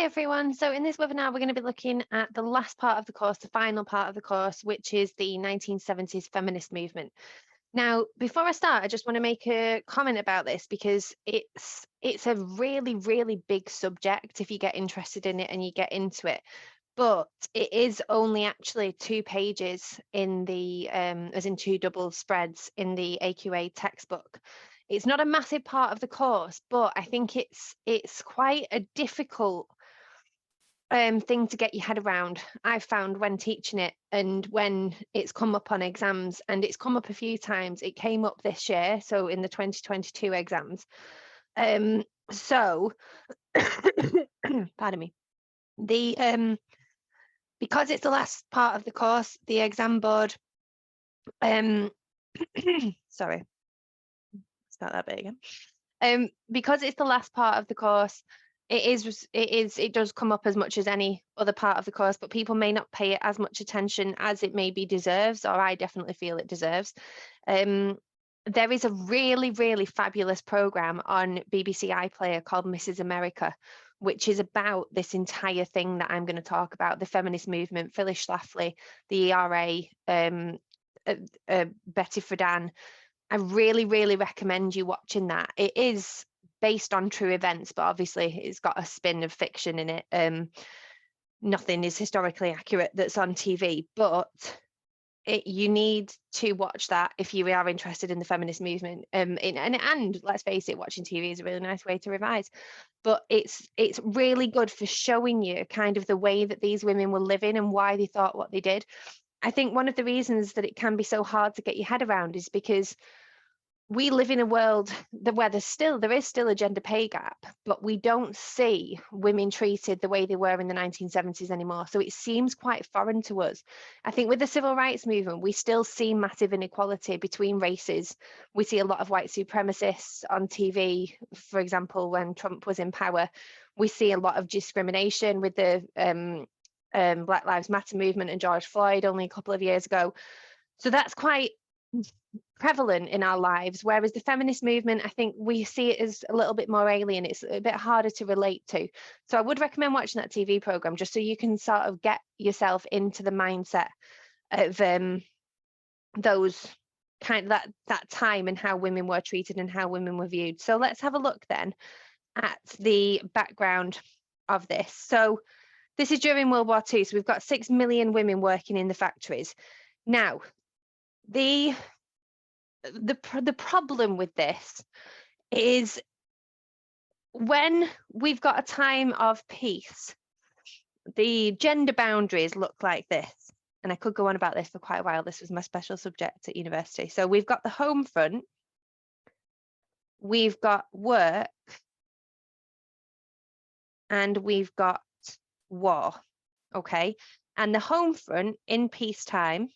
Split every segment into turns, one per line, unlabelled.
Hi everyone, so in this webinar we're going to be looking at the last part of the course, the final part of the course, which is the 1970s feminist movement. Now, before I start, I just want to make a comment about this because it's a really big subject if you get interested in it and you get into it. But it is only actually 2 pages in the, as in 2 double spreads in the AQA textbook. It's not a massive part of the course, but I think it's quite a difficult thing to get your head around. I've found when teaching it and when it's come up on exams, and it's come up a few times. It came up this year, so in the 2022 exams. So, pardon me. The because it's the last part of the course, the exam board. Sorry, start that bit again. Because it's the last part of the course, it does come up as much as any other part of the course, but people may not pay it as much attention as it maybe deserves, or I definitely feel it deserves. There is a really fabulous program on BBC iPlayer called Mrs. America, which is about this entire thing that I'm going to talk about: the feminist movement, Phyllis Schlafly, the ERA, Betty Friedan. I really recommend you watching that. It is based on true events, but obviously it's got a spin of fiction in it. Nothing is historically accurate that's on TV, but you need to watch that if you are interested in the feminist movement. And let's face it, watching TV is a really nice way to revise. But it's really good for showing you kind of the way that these women were living and why they thought what they did. I think one of the reasons that it can be so hard to get your head around is because we live in a world where there is still a gender pay gap, but we don't see women treated the way they were in the 1970s anymore. So it seems quite foreign to us. I think with the civil rights movement, we still see massive inequality between races. We see a lot of white supremacists on TV, for example, when Trump was in power. We see a lot of discrimination with the Black Lives Matter movement and George Floyd only a couple of years ago. So that's quite prevalent in our lives, whereas the feminist movement, I think we see it as a little bit more alien. It's a bit harder to relate to. So I would recommend watching that TV program just so you can sort of get yourself into the mindset of those kind of that time and how women were treated and how women were viewed. So let's have a look then at the background of this. So this is during World War II. So we've got 6 million women working in the factories. Now, the problem with this is when we've got a time of peace, the gender boundaries look like this. And I could go on about this for quite a while. This was my special subject at university. So we've got the home front, we've got work, and we've got war. Okay. And the home front in peacetime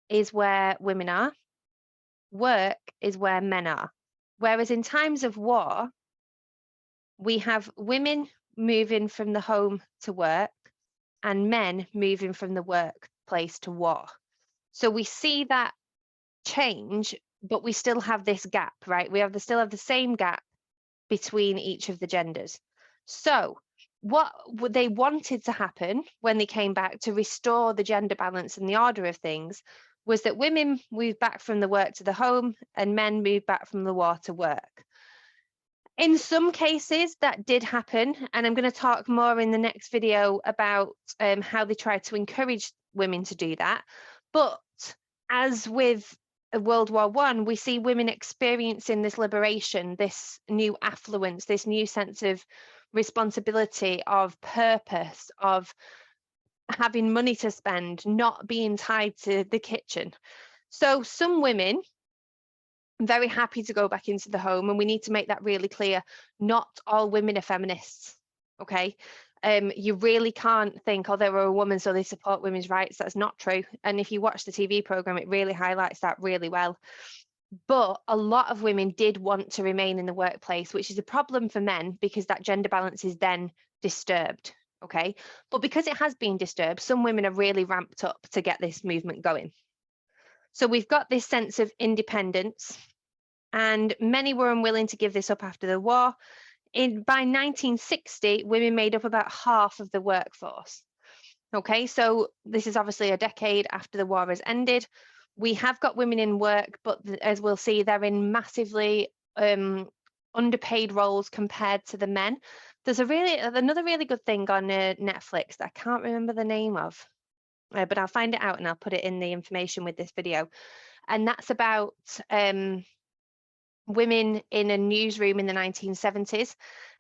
is where women are. Work is where men are. Whereas in times of war, we have women moving from the home to work and men moving from the workplace to war. So we see that change, but we still have this gap, right? We still have the same gap between each of the genders. So what they wanted to happen when they came back to restore the gender balance and the order of things was that women moved back from the work to the home and men moved back from the war to work. In some cases that did happen, and I'm going to talk more in the next video about how they tried to encourage women to do that. But as with World War I, we see women experiencing this liberation, this new affluence, this new sense of responsibility, of purpose, of having money to spend, not being tied to the kitchen. So some women are very happy to go back into the home, and we need to make that really clear. Not all women are feminists, okay? You really can't think, oh, they were a woman, so they support women's rights. That's not true. And if you watch the TV program, it really highlights that really well. But a lot of women did want to remain in the workplace, which is a problem for men because that gender balance is then disturbed. Okay, but because it has been disturbed, some women are really ramped up to get this movement going. So we've got this sense of independence, and many were unwilling to give this up after the war. By 1960, women made up about half of the workforce. Okay, so this is obviously a decade after the war has ended. We have got women in work, but as we'll see, they're in massively underpaid roles compared to the men. There's another really good thing on Netflix that I can't remember the name of, but I'll find it out and I'll put it in the information with this video. And that's about women in a newsroom in the 1970s.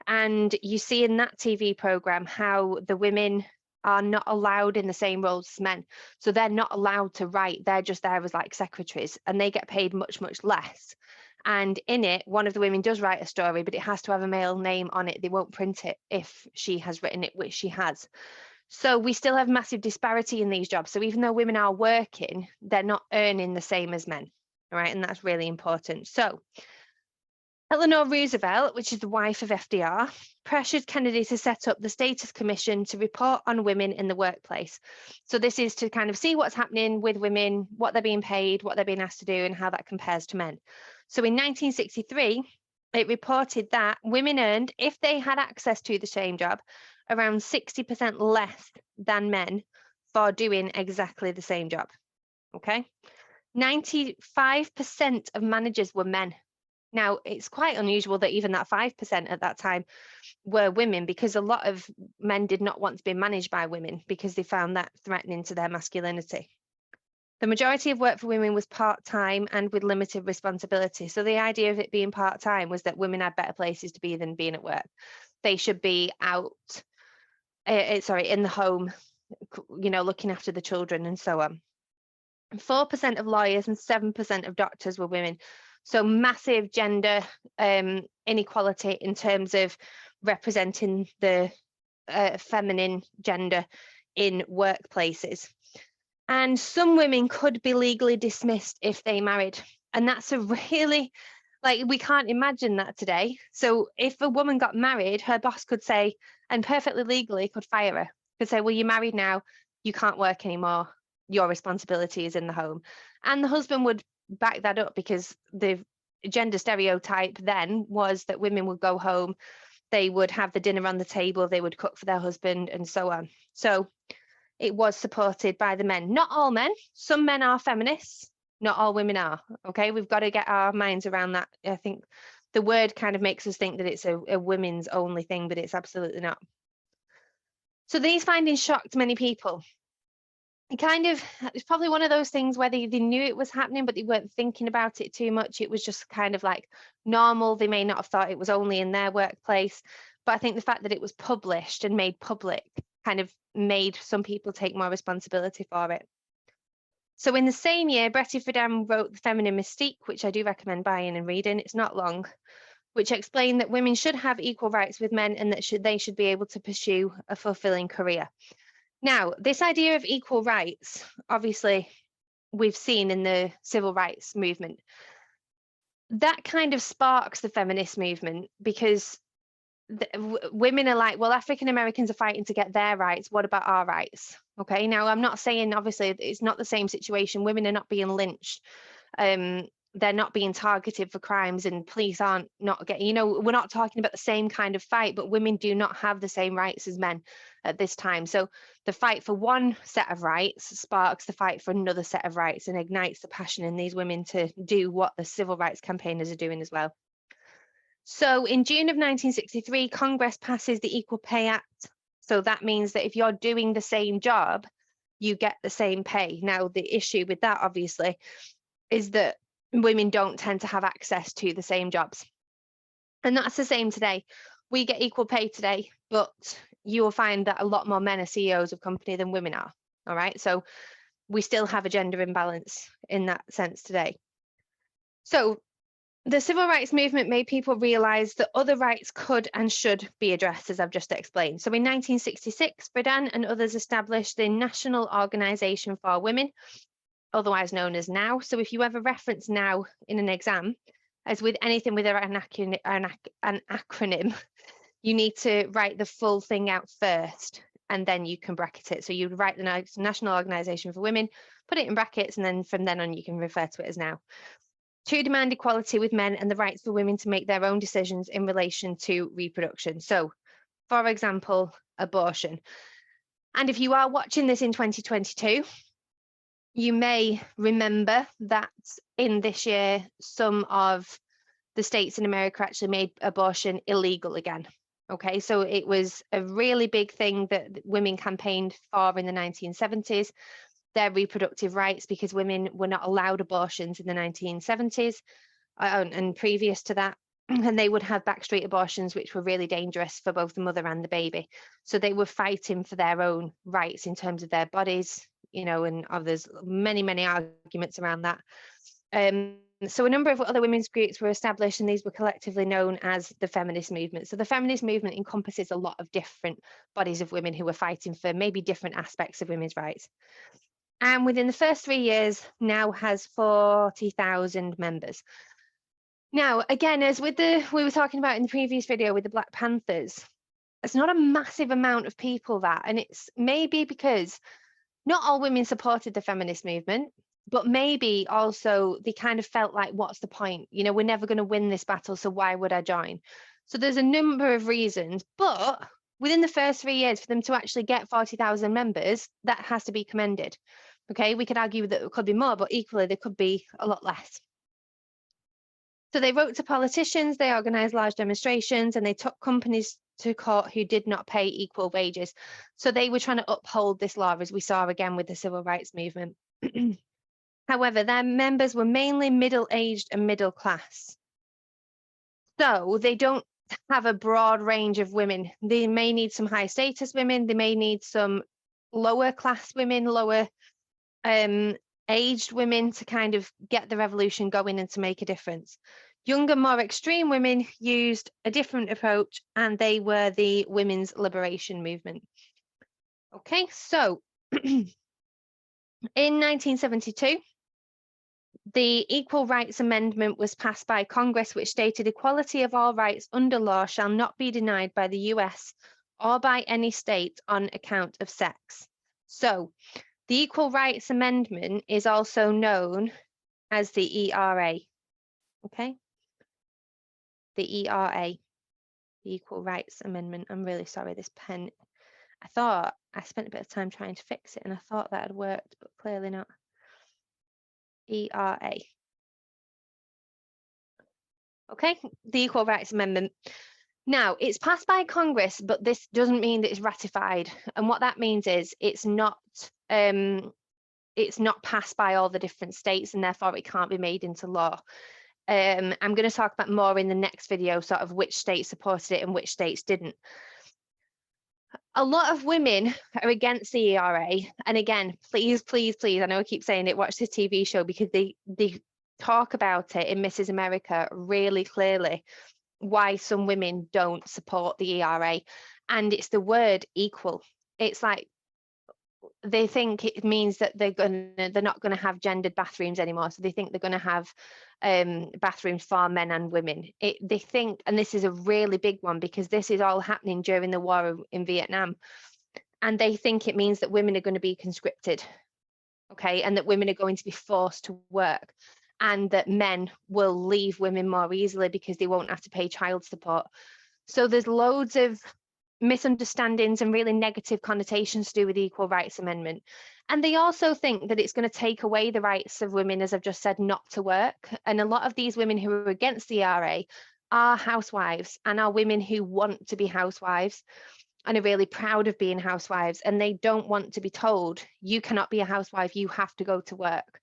And you see in that TV program how the women are not allowed in the same roles as men. So they're not allowed to write. They're just there as like secretaries, and they get paid much, much less. And in it, one of the women does write a story, but it has to have a male name on it. They won't print it if she has written it, which she has. So we still have massive disparity in these jobs. So even though women are working, they're not earning the same as men. All right. And that's really important. So Eleanor Roosevelt, which is the wife of FDR, pressured Kennedy to set up the Status Commission to report on women in the workplace. So this is to kind of see what's happening with women, what they're being paid, what they're being asked to do, and how that compares to men. So in 1963, it reported that women earned, if they had access to the same job, around 60% less than men for doing exactly the same job. Okay. 95% of managers were men. Now, it's quite unusual that even that 5% at that time were women, because a lot of men did not want to be managed by women because they found that threatening to their masculinity. The majority of work for women was part-time and with limited responsibility. So the idea of it being part-time was that women had better places to be than being at work. They should be out, in the home, looking after the children and so on. 4% of lawyers and 7% of doctors were women. So massive gender inequality in terms of representing the feminine gender in workplaces. And some women could be legally dismissed if they married. And that's a really, we can't imagine that today. So if a woman got married, her boss could say, and perfectly legally could fire her, could say, well, you're married now, you can't work anymore. Your responsibility is in the home. And the husband would back that up, because the gender stereotype then was that women would go home, they would have the dinner on the table, they would cook for their husband, and so on. So it was supported by the men. Not all men. Some men are feminists, not all women are. Okay, we've got to get our minds around that. I think the word kind of makes us think that it's a women's only thing, but it's absolutely not. So these findings shocked many people. It's probably one of those things where they knew it was happening, but they weren't thinking about it too much. It was just kind of like normal. They may not have thought it was only in their workplace, but I think the fact that it was published and made public kind of made some people take more responsibility for it. So in the same year, Betty Friedan wrote The Feminine Mystique, which I do recommend buying and reading. It's not long, which explained that women should have equal rights with men and that they should be able to pursue a fulfilling career. Now, this idea of equal rights, obviously, we've seen in the civil rights movement. That kind of sparks the feminist movement, because women are like, well, African Americans are fighting to get their rights. What about our rights? Okay, now I'm not saying, obviously, it's not the same situation. Women are not being lynched. They're not being targeted for crimes, and police aren't not getting, we're not talking about the same kind of fight, but women do not have the same rights as men at this time. So the fight for one set of rights sparks the fight for another set of rights and ignites the passion in these women to do what the civil rights campaigners are doing as well. So in June of 1963, Congress passes the Equal Pay Act. So that means that if you're doing the same job, you get the same pay. Now, the issue with that, obviously, is that women don't tend to have access to the same jobs. And that's the same today. We get equal pay today, but you will find that a lot more men are CEOs of company than women are. All right. So we still have a gender imbalance in that sense today. So the civil rights movement made people realize that other rights could and should be addressed, as I've just explained. So in 1966, Friedan and others established the National Organization for Women, otherwise known as NOW. So if you ever reference NOW in an exam, as with anything with an acronym, you need to write the full thing out first, and then you can bracket it. So you would write the National Organization for Women, put it in brackets, and then from then on you can refer to it as NOW. to demand equality with men and the rights for women to make their own decisions in relation to reproduction. So, for example, abortion. And if you are watching this in 2022, you may remember that in this year, some of the states in America actually made abortion illegal again. Okay, so it was a really big thing that women campaigned for in the 1970s, their reproductive rights, because women were not allowed abortions in the 1970s and previous to that. And they would have backstreet abortions, which were really dangerous for both the mother and the baby. So they were fighting for their own rights in terms of their bodies, you know, and there's many, many arguments around that. So a number of other women's groups were established, and these were collectively known as the feminist movement. So the feminist movement encompasses a lot of different bodies of women who were fighting for maybe different aspects of women's rights. And within the first 3 years, now has 40,000 members. Now, again, as we were talking about in the previous video with the Black Panthers, it's not a massive amount of people that, and it's maybe because not all women supported the feminist movement, but maybe also they kind of felt like, what's the point? You know, we're never going to win this battle, so why would I join? So there's a number of reasons, but within the first 3 years, for them to actually get 40,000 members, that has to be commended. Okay, we could argue that it could be more, but equally there could be a lot less. So they wrote to politicians, they organised large demonstrations, and they took companies to court who did not pay equal wages. So they were trying to uphold this law, as we saw again with the civil rights movement. However, their members were mainly middle-aged and middle class. So they don't have a broad range of women. They may need some high status women, they may need some lower class women, lower aged women to kind of get the revolution going and to make a difference. Younger, more extreme women used a different approach, and they were the women's liberation movement. Okay, so in 1972, the Equal Rights Amendment was passed by Congress, which stated equality of all rights under law shall not be denied by the US or by any state on account of sex. So the Equal Rights Amendment is also known as the ERA, okay? The ERA, the Equal Rights Amendment. I'm really sorry, this pen, I thought I spent a bit of time trying to fix it and I thought that had worked, but clearly not. ERA. Okay, the Equal Rights Amendment. Now, it's passed by Congress, but this doesn't mean that it's ratified. And what that means is it's not passed by all the different states, and therefore it can't be made into law. I'm going to talk about more in the next video, sort of which states supported it and which states didn't. A lot of women are against the ERA. And again, please, please, please, I know I keep saying it, watch the TV show, because they talk about it in Mrs. America really clearly, why some women don't support the ERA. And it's the word equal. It's like they think it means that they're not going to have gendered bathrooms anymore. So they think they're going to have bathrooms for men and women. They think, and this is a really big one because this is all happening during the war in Vietnam, and they think it means that women are going to be conscripted, okay, and that women are going to be forced to work, and that men will leave women more easily because they won't have to pay child support. So there's loads of misunderstandings and really negative connotations to do with the Equal Rights Amendment. And they also think that it's going to take away the rights of women, as I've just said, not to work. And a lot of these women who are against the ERA are housewives and are women who want to be housewives and are really proud of being housewives. And they don't want to be told, you cannot be a housewife, you have to go to work.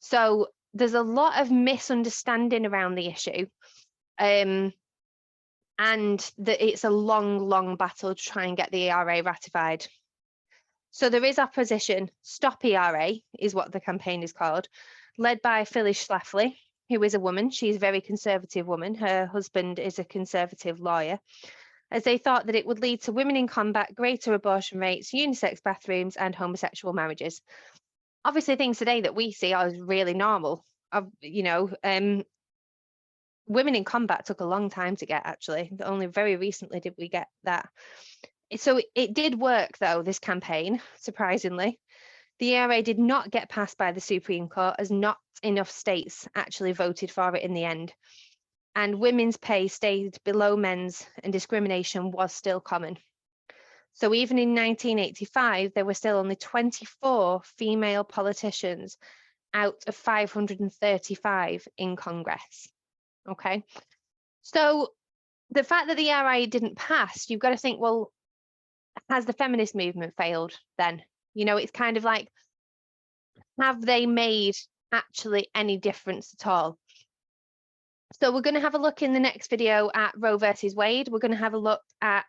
So there's a lot of misunderstanding around the issue. And that it's a long, long battle to try and get the ERA ratified. So there is opposition. Stop ERA is what the campaign is called, led by Phyllis Schlafly, who is a woman. She's a very conservative woman. Her husband is a conservative lawyer, as they thought that it would lead to women in combat, greater abortion rates, unisex bathrooms, and homosexual marriages. Obviously, things today that we see are really normal. Women in combat took a long time to get, actually. Only very recently did we get that. So it did work, though, this campaign, surprisingly. The ERA did not get passed by the Supreme Court, as not enough states actually voted for it in the end. And women's pay stayed below men's, and discrimination was still common. So even in 1985, there were still only 24 female politicians out of 535 in Congress. Okay. So the fact that the ERA didn't pass, you've got to think, well, has the feminist movement failed then? You know, it's kind of like, have they made actually any difference at all? So we're going to have a look in the next video at Roe versus Wade. We're going to have a look at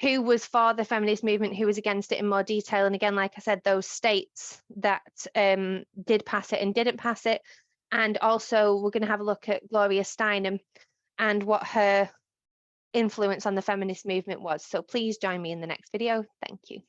who was for the feminist movement, who was against it in more detail. And again, like I said, those states that did pass it and didn't pass it. And also we're going to have a look at Gloria Steinem and what her influence on the feminist movement was. So please join me in the next video. Thank you.